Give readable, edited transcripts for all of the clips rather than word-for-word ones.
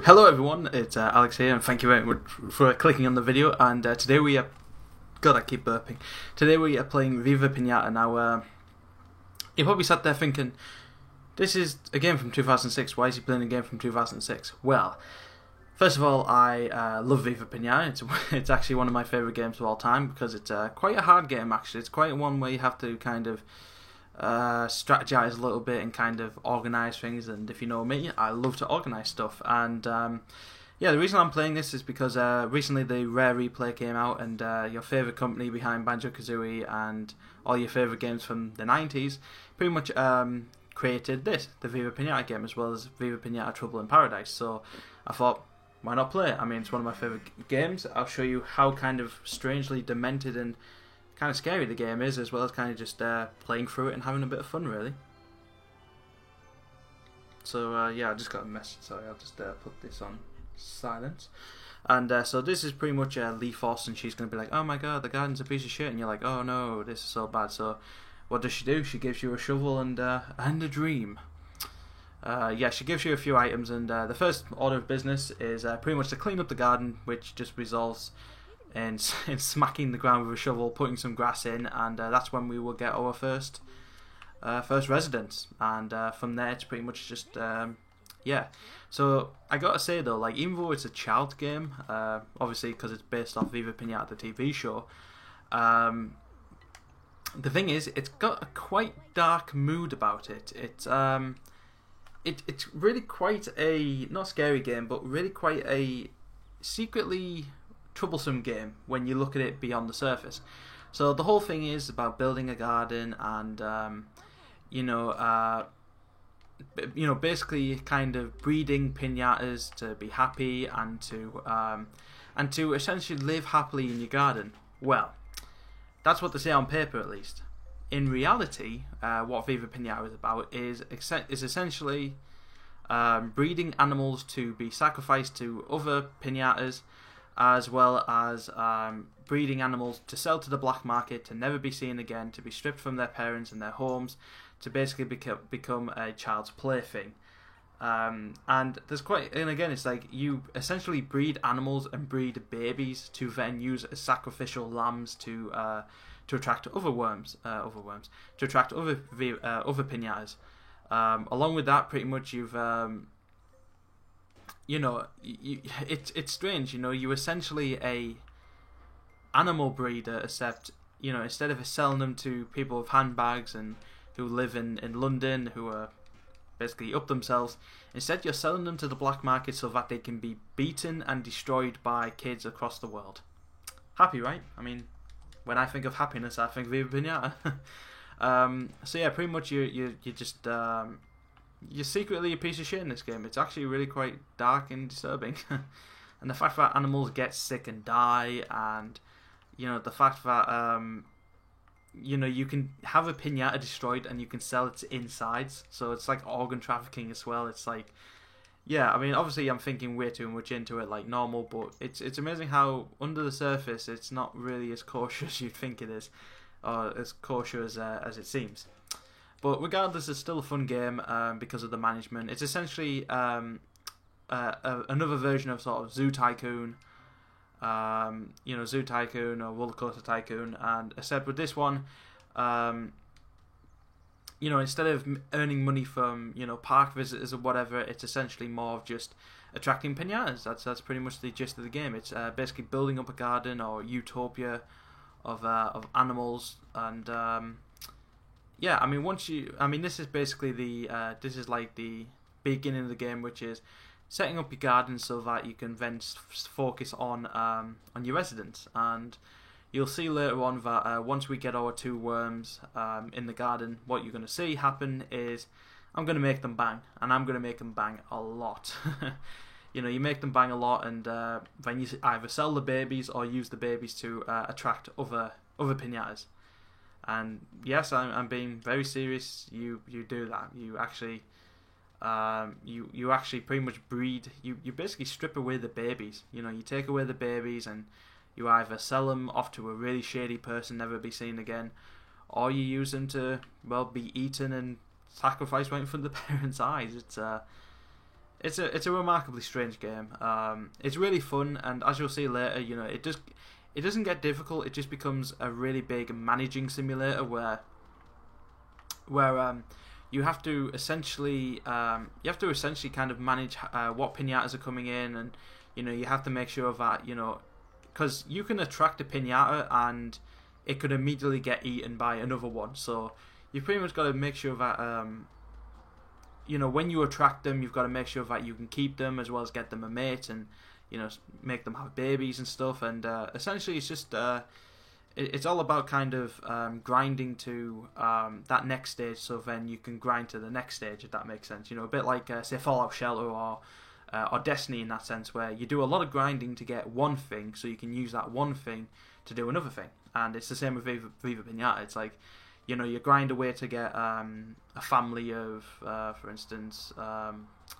Hello everyone, it's Alex here, and thank you very much for clicking on the video. And today we are, God, I keep burping. Today we are playing Viva Pinata. Now, you probably sat there thinking, this is a game from 2006. Why is he playing a game from 2006? Well, first of all, I love Viva Pinata. It's actually one of my favourite games of all time because it's quite a hard game. Actually, it's quite one where you have to kind of strategize a little bit and kind of organize things. And if you know me, I love to organize stuff. And yeah, the reason I'm playing this is because recently the Rare Replay came out, and your favorite company behind Banjo-Kazooie and all your favorite games from the 90s pretty much created this, the Viva Pinata game, as well as Viva Pinata Trouble in Paradise. So I thought, why not play it? I mean, it's one of my favorite games. I'll show you how kind of strangely demented and kind of scary the game is, as well as kind of just playing through it and having a bit of fun, really. So yeah, I just got a message. Sorry, I'll just put this on silence. And so this is pretty much Lee Foss, and she's going to be like, oh my god, the garden's a piece of shit, and you're like, oh no, this is so bad. So what does she do? She gives you a shovel and a dream. Yeah, she gives you a few items, and the first order of business is pretty much to clean up the garden, which just resolves in smacking the ground with a shovel, putting some grass in, and that's when we will get our first residence. And from there, it's pretty much just yeah. So I gotta say though, like, even though it's a child game, obviously because it's based off Viva Pinata, the TV show, the thing is, it's got a quite dark mood about it. It's really quite a, not scary game, but really quite a secretly troublesome game when you look at it beyond the surface. So the whole thing is about building a garden and basically kind of breeding pinatas to be happy and to essentially live happily in your garden. Well, that's what they say on paper, at least. In reality, what Viva Pinata is about is essentially breeding animals to be sacrificed to other pinatas, as well as breeding animals to sell to the black market, to never be seen again, to be stripped from their parents and their homes, to basically become a child's plaything. And again, it's like you essentially breed animals and breed babies to then use as sacrificial lambs to attract other to attract other pinatas. Along with that, pretty much you've it's strange. You essentially a animal breeder, except instead of selling them to people with handbags and who live in London, who are basically up themselves, instead you're selling them to the black market so that they can be beaten and destroyed by kids across the world. Happy, right? I mean, when I think of happiness, I think Viva Pinata. So yeah, pretty much you just you're secretly a piece of shit in this game. It's actually really quite dark and disturbing. And the fact that animals get sick and die, and the fact that you can have a pinata destroyed and you can sell its insides, so it's like organ trafficking as well. It's like, yeah, I mean, obviously I'm thinking way too much into it like normal, but it's amazing how under the surface it's not really as kosher as you'd think it is, or as kosher as it seems. But regardless, it's still a fun game because of the management. It's essentially another version of sort of Zoo Tycoon, Zoo Tycoon or Roller Coaster Tycoon, and except with this one, instead of earning money from park visitors or whatever, it's essentially more of just attracting pinatas. That's pretty much the gist of the game. It's basically building up a garden or utopia of animals, and yeah, I mean, this is basically this is like the beginning of the game, which is setting up your garden so that you can then focus on your residents. And you'll see later on that once we get our 2 worms in the garden, what you're going to see happen is I'm going to make them bang, and I'm going to make them bang a lot. You make them bang a lot, and then you either sell the babies or use the babies to attract other pinatas. And yes, I'm being very serious. You do that. You actually you actually pretty much breed. You basically strip away the babies. You take away the babies, and you either sell them off to a really shady person, never be seen again, or you use them to be eaten and sacrificed right in front of the parents' eyes. it's a remarkably strange game. It's really fun, and as you'll see later, it doesn't get difficult. It just becomes a really big managing simulator where you have to essentially kind of manage what pinatas are coming in, and you have to make sure that because you can attract a pinata and it could immediately get eaten by another one. So you've pretty much got to make sure that when you attract them, you've got to make sure that you can keep them as well as get them a mate and make them have babies and stuff. And essentially, it's just it's all about kind of grinding to that next stage, so then you can grind to the next stage, if that makes sense. A bit like say Fallout Shelter or Destiny in that sense, where you do a lot of grinding to get one thing, so you can use that one thing to do another thing. And it's the same with Viva Pinata. It's like you grind away to get a family of, for instance,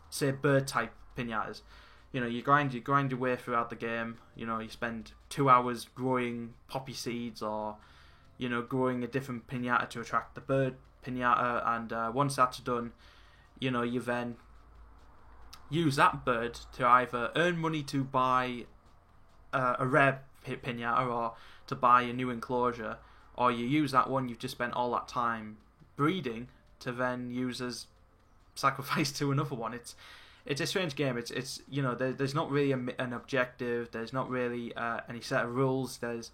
say bird type pinatas. You grind your way throughout the game. You spend 2 hours growing poppy seeds, or growing a different pinata to attract the bird pinata. And once that's done, you then use that bird to either earn money to buy a rare pinata, or to buy a new enclosure, or you use that one you've just spent all that time breeding to then use as sacrifice to another one. It's a strange game. It's there's not really an objective. There's not really any set of rules. There's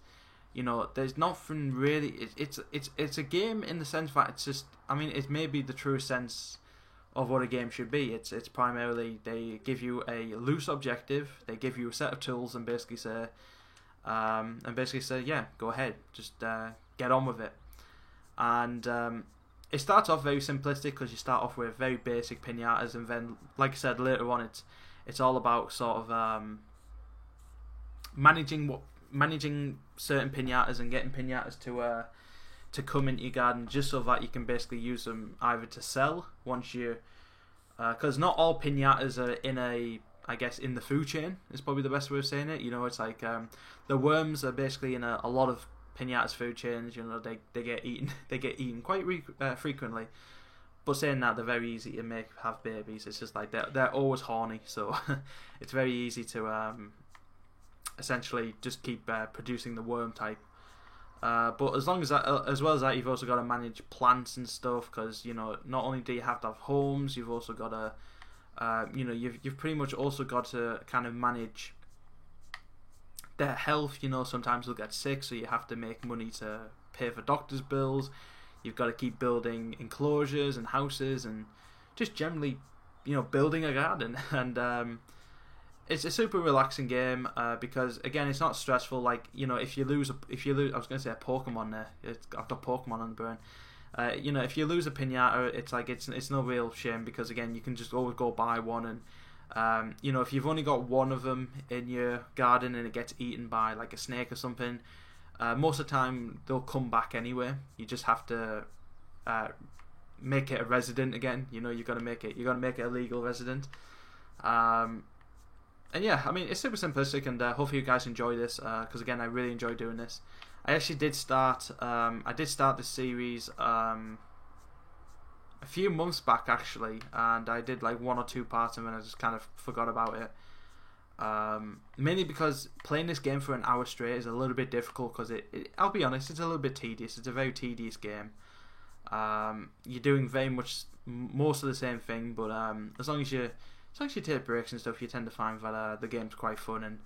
nothing really. It's a game in the sense that it's just. I mean, it may be the truest sense of what a game should be. It's primarily they give you a loose objective. They give you a set of tools and basically say, yeah, go ahead, just get on with it. And it starts off very simplistic because you start off with very basic pinatas, and then, like I said, later on it's all about sort of managing certain pinatas and getting pinatas to come into your garden, just so that you can basically use them either to sell once you, because not all pinatas are in the food chain is probably the best way of saying it. It's like the worms are basically in a lot of pinatas food chains. They get eaten quite frequently. But saying that, they're very easy to have babies. It's just like they're always horny, so it's very easy to essentially just keep producing the worm type. But as well as that, you've also got to manage plants and stuff, because not only do you have to have homes, you've also got to you've pretty much also got to kind of manage their health. Sometimes they'll get sick, so you have to make money to pay for doctor's bills. You've got to keep building enclosures and houses, and just generally building a garden. And it's a super relaxing game because, again, it's not stressful. Like if you lose, I was going to say a Pokemon there. I've got Pokemon on the brain. If you lose a pinata, it's like it's no real shame, because again, you can just always go buy one, and if you've only got one of them in your garden and it gets eaten by like a snake or something, most of the time they'll come back anyway. You just have to make it a resident again. You've got to make it a legal resident. And yeah, I mean, it's super simplistic, and hopefully you guys enjoy this, because again, I really enjoy doing this. I actually did start this series a few months back, actually, and I did like 1 or 2 parts, and then I just kind of forgot about it. Mainly because playing this game for an hour straight is a little bit difficult, because I'll be honest, it's a little bit tedious. It's a very tedious game. You're doing very much most of the same thing, but as long as you take breaks and stuff, you tend to find that the game's quite fun. And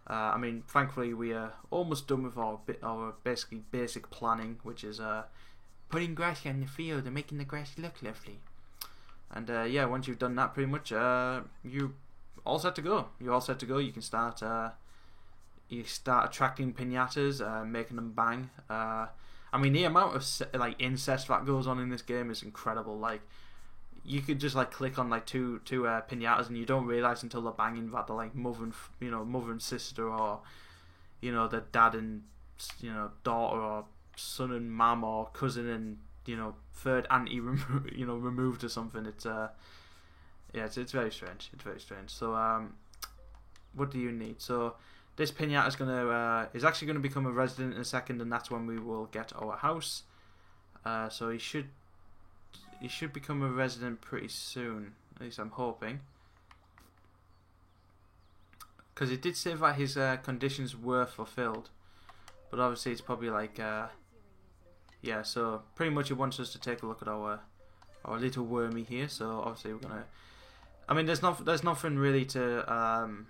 I mean, thankfully, we are almost done with our basically basic planning, which is putting grass in the field and making the grass look lovely. And yeah, once you've done that, pretty much, you all set to go. You're all set to go. You can start. You start attracting pinatas, making them bang. I mean, the amount of incest that goes on in this game is incredible. Like, you could just like click on like two pinatas, and you don't realize until they're banging that they're like mother and sister, or the dad and daughter, or son and mum, or cousin and third auntie removed or something. It's it's very strange. It's very strange. So what do you need? So this pinata is actually gonna become a resident in a second, and that's when we will get our house. So he should become a resident pretty soon. At least I'm hoping. because it did say that his conditions were fulfilled, but obviously it's probably like yeah. So pretty much it wants us to take a look at our little wormy here. So obviously we're gonna. I mean, there's nothing really to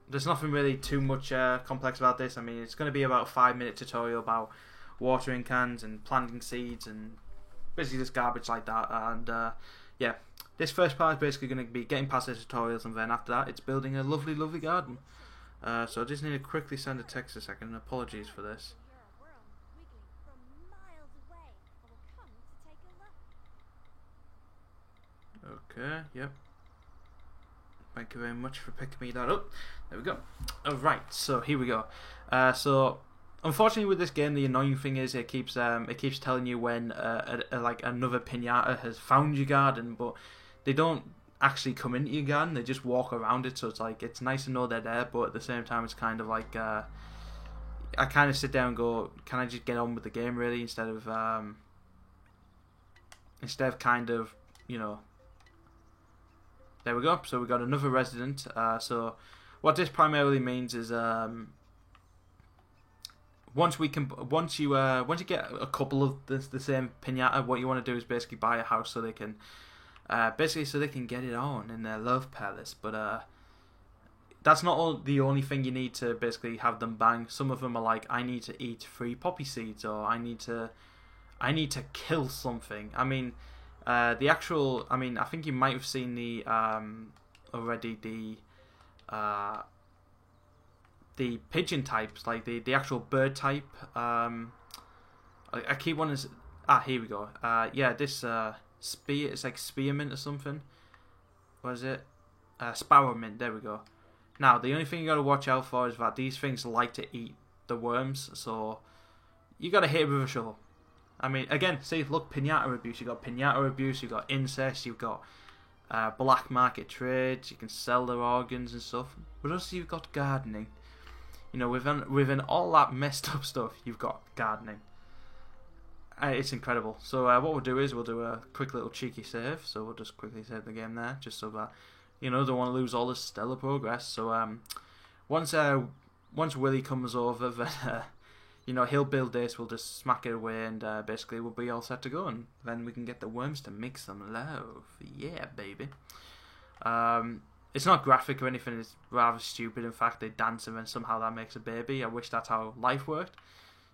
there's nothing really too much complex about this. I mean, it's going to be about a 5-minute tutorial about watering cans and planting seeds and basically just garbage like that. And yeah, this first part is basically going to be getting past the tutorials, and then after that it's building a lovely, lovely garden. So I just need to quickly send a text a second. Apologies for this. Okay, yep. Thank you very much for picking me that up. There we go. Alright, so here we go. So unfortunately with this game, the annoying thing is it keeps telling you when like another pinata has found your garden, but they don't actually come into your garden, they just walk around it. So it's like, it's nice to know they're there, but at the same time it's kind of like I kind of sit down and go, can I just get on with the game really, instead of kind of, you know. There we go. So we got another resident. So what this primarily means is once you get a couple of the same pinata, what you want to do is basically buy a house so they can get it on in their love palace. But that's not the only thing you need to basically have them bang. Some of them are like, I need to eat 3 poppy seeds, or I need to kill something. I mean. I think you might have seen the already the pigeon types, like the actual bird type. I keep wanting to. Here we go. Yeah, this spear. It's like spearmint or something. What is it? Sparrowmint. There we go. Now the only thing you got to watch out for is that these things like to eat the worms, so you got to hit it with a shovel. I mean, again, see, look, pinata abuse. You got pinata abuse. You got incest. You've got black market trades. You can sell their organs and stuff. But also, you've got gardening. You know, within all that messed up stuff, you've got gardening. It's incredible. So what we'll do is we'll do a quick little cheeky save. So we'll just quickly save the game there, just so that, you know, don't want to lose all this stellar progress. So once Willie comes over, then. You know, he'll build this, we'll just smack it away, and basically we'll be all set to go, and then we can get the worms to make some love. Yeah, baby. It's not graphic or anything, it's rather stupid. In fact, they dance and then somehow that makes a baby. I wish that's how life worked.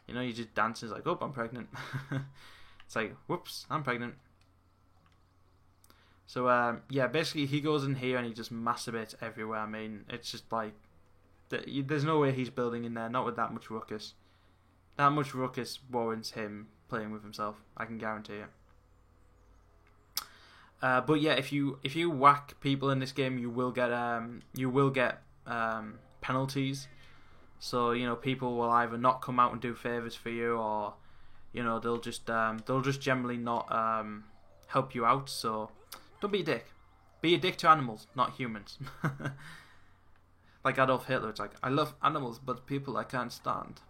You know, you just dance and it's like, oh, I'm pregnant. It's like, whoops, I'm pregnant. So, yeah, basically he goes in here and he just masturbates everywhere. I mean, it's just like, there's no way he's building in there, not with that much ruckus. That much ruckus warrants him playing with himself, I can guarantee it. But yeah, if you whack people in this game, you will get penalties. So, you know, people will either not come out and do favors for you, or, you know, they'll just generally not help you out. So don't be a dick. Be a dick to animals, not humans. Like Adolf Hitler, it's like, I love animals, but people I can't stand.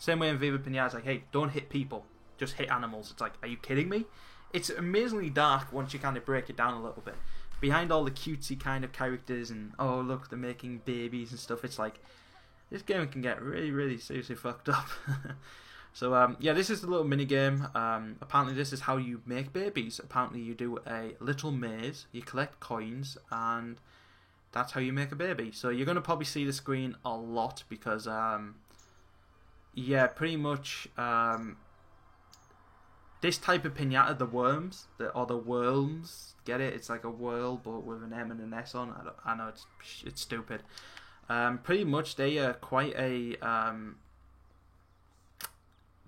Same way in Viva Pinata, it's like, hey, don't hit people, just hit animals. It's like, are you kidding me? It's amazingly dark once you kind of break it down a little bit. Behind all the cutesy kind of characters and, oh, look, they're making babies and stuff, it's like, this game can get really, really seriously fucked up. So, yeah, this is the little mini game. Apparently this is how you make babies. Apparently you do a little maze, you collect coins, and that's how you make a baby. So you're going to probably see the screen a lot because, yeah, pretty much this type of pinata, the worms, or the worms, get it? It's like a whirl, but with an M and an S on. I know it's stupid. Pretty much they are quite a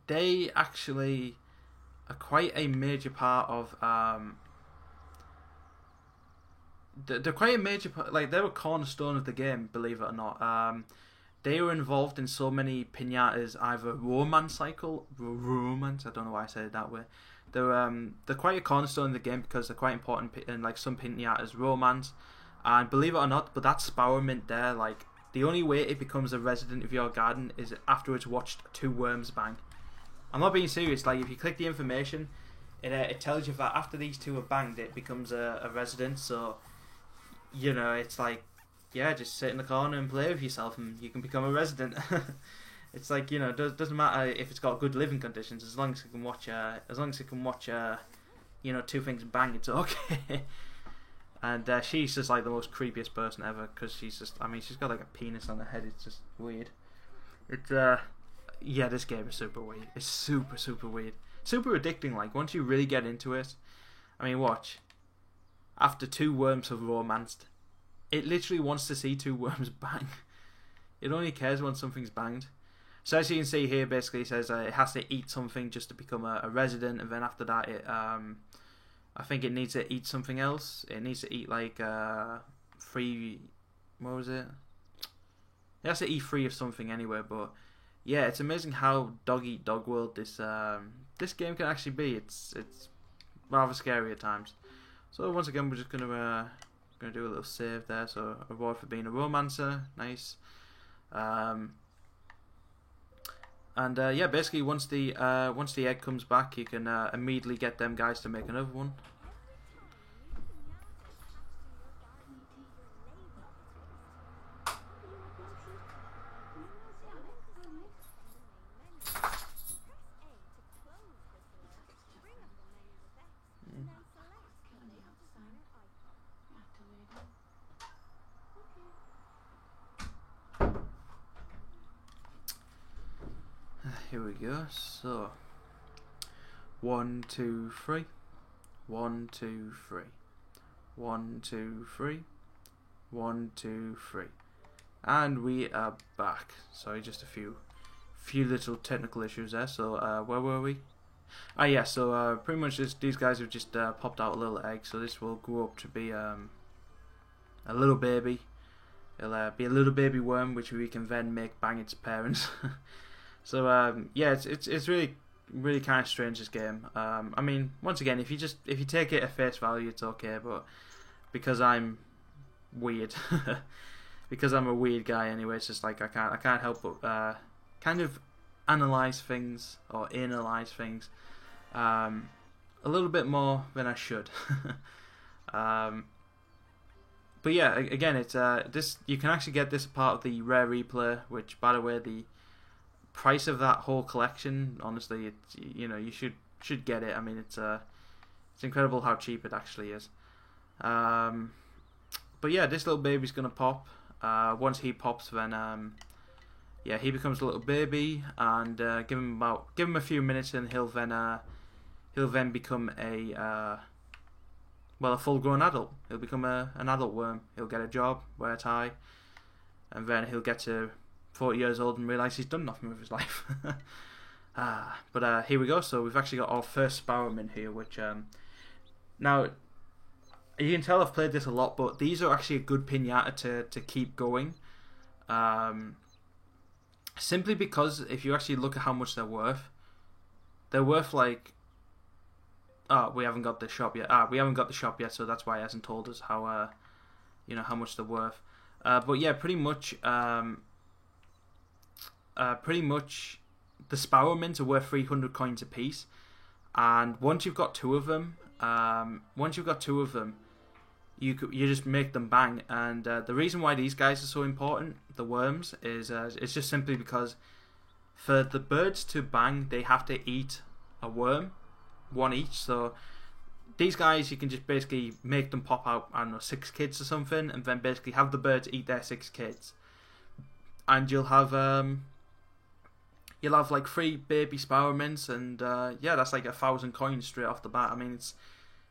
they actually are quite a major part of they're quite a major part, like they're a cornerstone of the game, believe it or not. They were involved in so many pinatas, either romance, I don't know why I said it that way. They're quite a cornerstone in the game because they're quite important in like some pinatas, romance, and believe it or not, but that Sparrowmint there, like the only way it becomes a resident of your garden is after it's watched 2 worms bang. I'm not being serious. Like if you click the information, it tells you that after these 2 are banged, it becomes a resident. So you know, it's like, yeah, just sit in the corner and play with yourself, and you can become a resident. It's like, you know, doesn't matter if it's got good living conditions, as long as you can watch, you know, two things bang, it's okay. And she's just like the most creepiest person ever, because she's just, I mean, she's got like a penis on her head. It's just weird. It's yeah, this game is super weird. It's super, super weird, super addicting. Like, once you really get into it, I mean, watch. After two worms have romanced, it literally wants to see two worms bang. It only cares when something's banged. So as you can see here, basically it says it has to eat something just to become a resident, and then after that, it I think it needs to eat something else. It needs to eat like free. What was it? It has to eat free of something anyway. But yeah, it's amazing how dog eat dog world this game can actually be. It's rather scary at times. So once again, we're just gonna do a little save there. So reward for being a romancer, nice. And yeah, basically once the egg comes back, you can immediately get them guys to make another one. Here we go. So 1, 2, 3, 1, 2, 3, 1, 2, 3, 1, 2, 3, and we are back. Sorry, just a few little technical issues there. So where were we? Ah yeah. So pretty much these guys have just popped out a little egg. So this will grow up to be a little baby. It'll be a little baby worm, which we can then make bang its parents. So yeah, it's really kind of strange, this game. I mean, once again, if you take it at face value, it's okay. But because I'm weird, because I'm a weird guy anyway, it's just like I can't help but kind of analyze things or analyze things a little bit more than I should. But yeah, again, it's this, you can actually get this part of the rare replay, which, by the way, the price of that whole collection, honestly, it's, you know, you should get it. I mean, it's incredible how cheap it actually is. But yeah, this little baby's gonna pop. Once he pops, then yeah, he becomes a little baby, and give him a few minutes, and he'll then become a full-grown adult. He'll become an adult worm. He'll get a job, wear a tie, and then he'll get to 40 years old and realise he's done nothing with his life. But here we go. So we've actually got our first Sparrowman here, which now you can tell I've played this a lot, but these are actually a good pinata to keep going. Simply because if you actually look at how much they're worth like, we haven't got the shop yet. We haven't got the shop yet, so that's why it hasn't told us how how much they're worth. But yeah, pretty much the Sparrowmans are worth 300 coins apiece, and once you've got two of them, you just make them bang. And the reason why these guys are so important, the worms, is it's just simply because for the birds to bang, they have to eat a worm, one each. So these guys, you can just basically make them pop out, I don't know, 6 kids or something, and then basically have the birds eat their 6 kids, and you'll have like 3 baby Sparrowmans, and yeah, that's like 1,000 coins straight off the bat. I mean,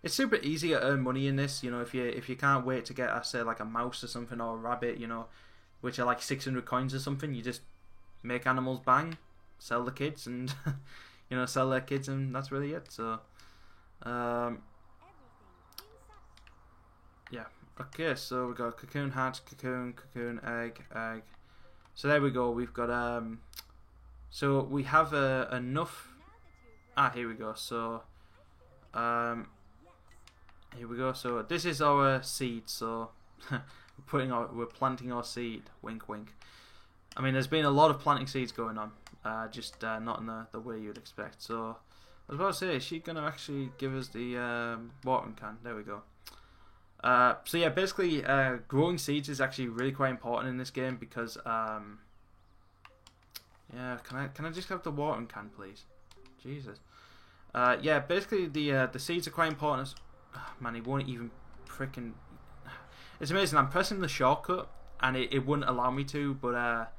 it's super easy to earn money in this. You know, if you can't wait to get, say, like a mouse or something, or a rabbit, you know, which are like 600 coins or something, you just make animals bang, sell the kids, and sell their kids, and that's really it. So yeah, okay, so we got cocoon hatch, cocoon egg. So there we go. We've got so we have enough. Here we go. So here we go. So this is our seed. So we're planting our seed. Wink, wink. I mean, there's been a lot of planting seeds going on, just not in the way you'd expect. So I was about to say, is she gonna actually give us the watering can? There we go. So yeah, basically, growing seeds is actually really quite important in this game because yeah, can I just have the watering can, please? Jesus. Yeah, basically the seeds are quite important. Man, he won't even freaking. It's amazing. I'm pressing the shortcut and it wouldn't allow me to, but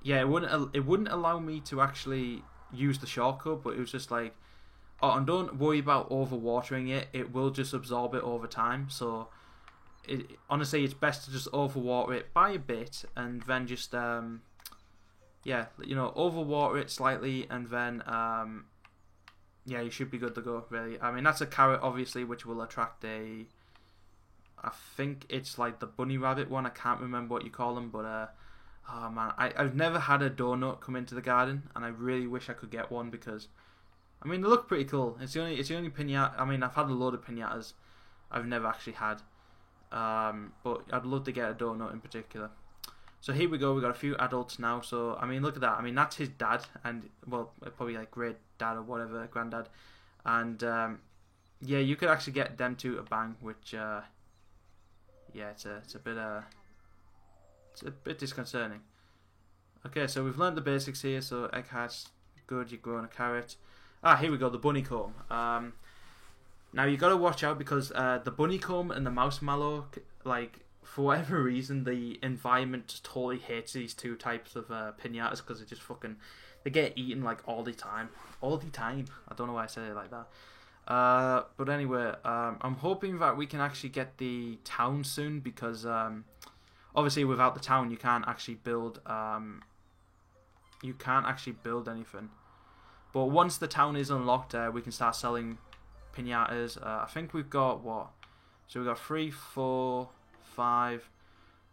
yeah, it wouldn't allow me to actually use the shortcut. But it was just like, oh, and don't worry about overwatering it. It will just absorb it over time. So honestly, it's best to just overwater it by a bit and then just yeah, overwater it slightly and then yeah, you should be good to go, really. I mean, that's a carrot, obviously, which will attract a... I think it's like the bunny rabbit one. I can't remember what you call them, but... oh, man. I've never had a donut come into the garden, and I really wish I could get one because... I mean, they look pretty cool. It's the only pinata... I mean, I've had a load of pinatas I've never actually had. But I'd love to get a donut in particular. So here we go, we got a few adults now. So, I mean, look at that. I mean, that's his dad, and, well, probably like great dad or whatever, granddad. And, yeah, you could actually get them two to bang, which, yeah, it's a bit disconcerting. Okay, so we've learned the basics here. So, egg hatch, good, you're growing a carrot. Here we go, the bunny comb. Now, you got to watch out because the bunny comb and the mouse mallow, like, for whatever reason, the environment just totally hates these two types of pinatas because they get eaten like all the time. All the time. I don't know why I say it like that. But anyway, I'm hoping that we can actually get the town soon because obviously without the town you can't actually build anything. But once the town is unlocked, we can start selling pinatas. I think we've got what? So we've got 3, 4, 5.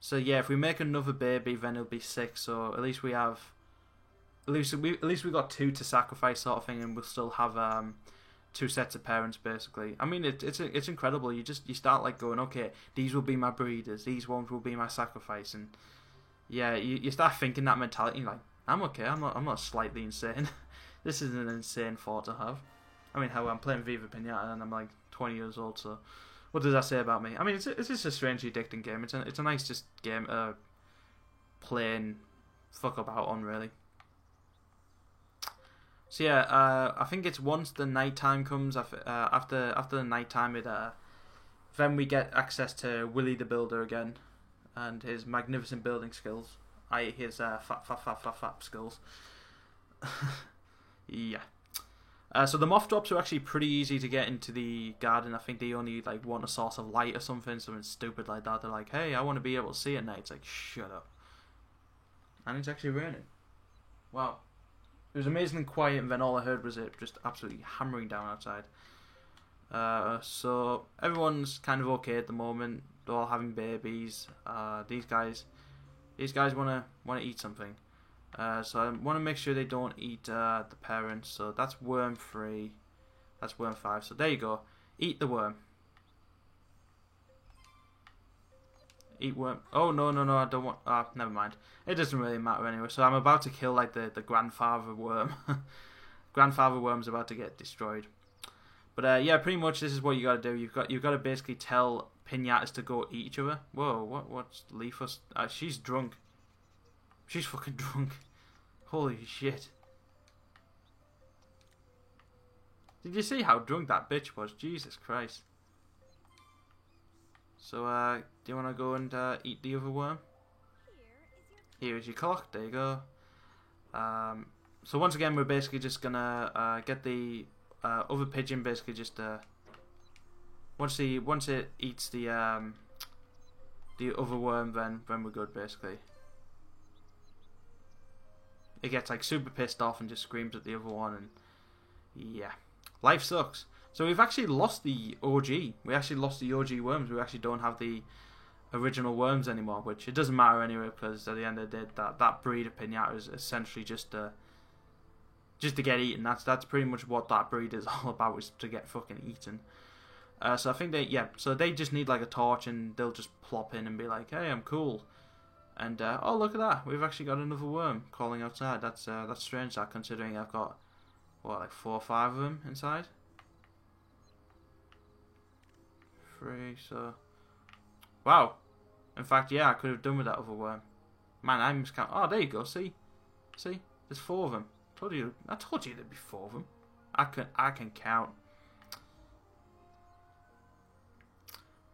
So yeah, if we make another baby, then it'll be 6. So at least we got 2 to sacrifice, sort of thing, and we'll still have 2 sets of parents basically. I mean, it's incredible. You start like going, okay, these will be my breeders, these ones will be my sacrifice, and yeah, you start thinking that mentality. Like, I'm okay. I'm not slightly insane. This is an insane thought to have. I mean, how I'm playing Viva Pinata and I'm like 20 years old, so. What does that say about me? I mean, it's just a strangely addicting game. It's a nice just game playing fuck about on, really. So yeah, I think it's once the nighttime comes after the nighttime, then we get access to Willy the Builder again, and his magnificent building skills. His fap skills. Yeah. So the moth drops are actually pretty easy to get into the garden. I think they only like want a source of light or something stupid like that. They're like, hey, I want to be able to see at night. It's like, shut up. And it's actually raining. Wow. It was amazingly quiet, and then all I heard was it just absolutely hammering down outside. So everyone's kind of okay at the moment. They're all having babies. These guys want to eat something. So I want to make sure they don't eat the parents. So that's worm 3. That's worm 5. So there you go. Eat the worm. Eat worm. Oh, no, I don't want... never mind. It doesn't really matter anyway. So I'm about to kill like the grandfather worm. Grandfather worm's about to get destroyed. But yeah, pretty much this is what you got to do. You've got to basically tell pinatas to go eat each other. Whoa, what's Leafus? She's drunk. She's fucking drunk. Holy shit. Did you see how drunk that bitch was? Jesus Christ. So, do you want to go and eat the other worm? Here is your clock. There you go. So once again, we're basically just gonna get the other pigeon. Basically, just once it eats the other worm, then we're good. Basically, it gets like super pissed off and just screams at the other one, and yeah, life sucks. So we've actually lost the OG. We actually lost the OG worms. We actually don't have the original worms anymore, which it doesn't matter anyway, because at the end of the day, that breed of pinata is essentially just to get eaten. That's pretty much what that breed is all about, is to get fucking eaten. So I think so they just need like a torch, and they'll just plop in and be like, hey, I'm cool. And oh, look at that, we've actually got another worm crawling outside. That's strange, that, considering I've got what, like 4 or 5 of them inside. 3, so Wow. In fact, yeah, I could have done with that other worm. Man, I miscount. Oh, there you go. See, there's 4 of them. I told you there'd be 4 of them. I can count.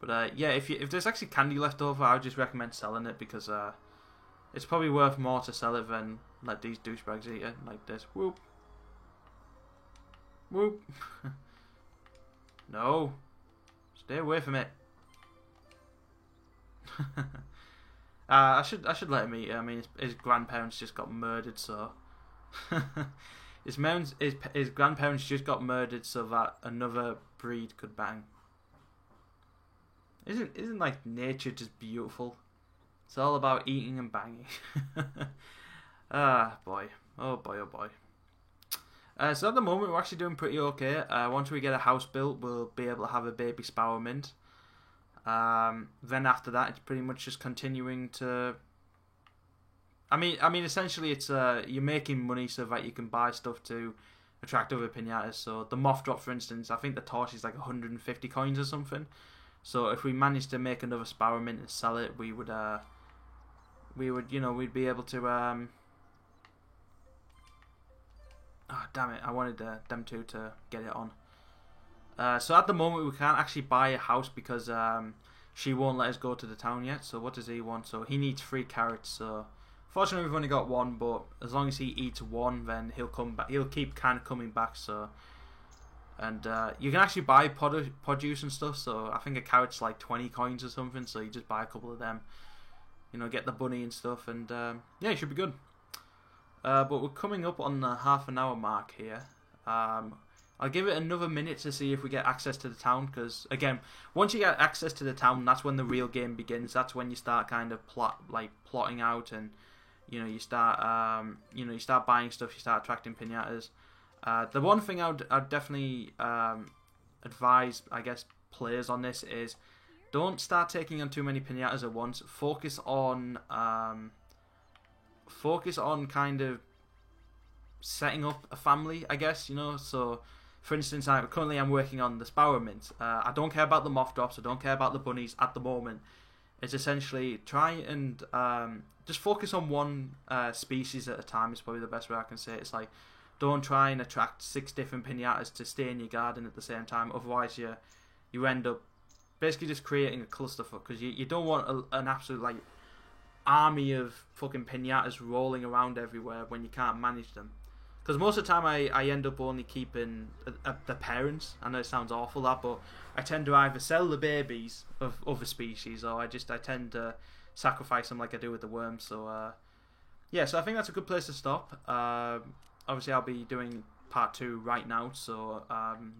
But yeah, if there's actually candy left over, I would just recommend selling it because it's probably worth more to sell it than let these douchebags eat it like this. Whoop, whoop. No, stay away from it. I should let him eat it. I mean, his grandparents just got murdered, so his grandparents just got murdered so that another breed could bang. Isn't like nature just beautiful? It's all about eating and banging. Ah, boy. Oh boy, oh boy. So at the moment we're actually doing pretty okay. Once we get a house built, we'll be able to have a baby Spowermint. Then after that, it's pretty much just continuing to. I mean, essentially, it's you're making money so that you can buy stuff to attract other pinatas. So the moth drop, for instance, I think the torch is like 150 coins or something. So if we managed to make another Spowermint and sell it, we'd be able to. Oh damn it! I wanted them two to get it on. So at the moment we can't actually buy a house because she won't let us go to the town yet. So what does he want? So he needs 3 carrots. So fortunately we've only got 1, but as long as he eats 1, then he'll come back. He'll keep kind of coming back. So and you can actually buy produce and stuff. So I think a carrot's like 20 coins or something. So you just buy a couple of them. Get the bunny and stuff, and yeah, it should be good. But we're coming up on the half an hour mark here. I'll give it another minute to see if we get access to the town, because again, once you get access to the town, that's when the real game begins. That's when you start kind of plotting out, and you start buying stuff, you start attracting pinatas. The one thing I'd definitely advise, I guess, players on this is don't start taking on too many pinatas at once. Focus on kind of setting up a family, I guess, so for instance, currently I'm working on the Spowermint. I don't care about the moth drops, I don't care about the bunnies at the moment. It's essentially try and just focus on one species at a time is probably the best way I can say it. It's like, don't try and attract 6 different pinatas to stay in your garden at the same time, otherwise you end up basically just creating a clusterfuck, because you don't want an absolute like army of fucking pinatas rolling around everywhere when you can't manage them. Because most of the time I end up only keeping the parents. I know it sounds awful that, but I tend to either sell the babies of other species, or I tend to sacrifice them like I do with the worms. So yeah, so I think that's a good place to stop. Obviously I'll be doing part 2 right now, so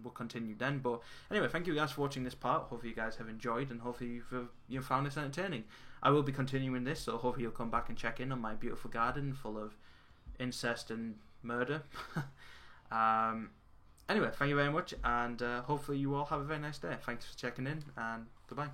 we'll continue then. But anyway, thank you guys for watching this part. Hopefully you guys have enjoyed, and hopefully you've found this entertaining. I will be continuing this, so hopefully you'll come back and check in on my beautiful garden full of incest and murder. Anyway, thank you very much, and hopefully you all have a very nice day. Thanks for checking in, and goodbye.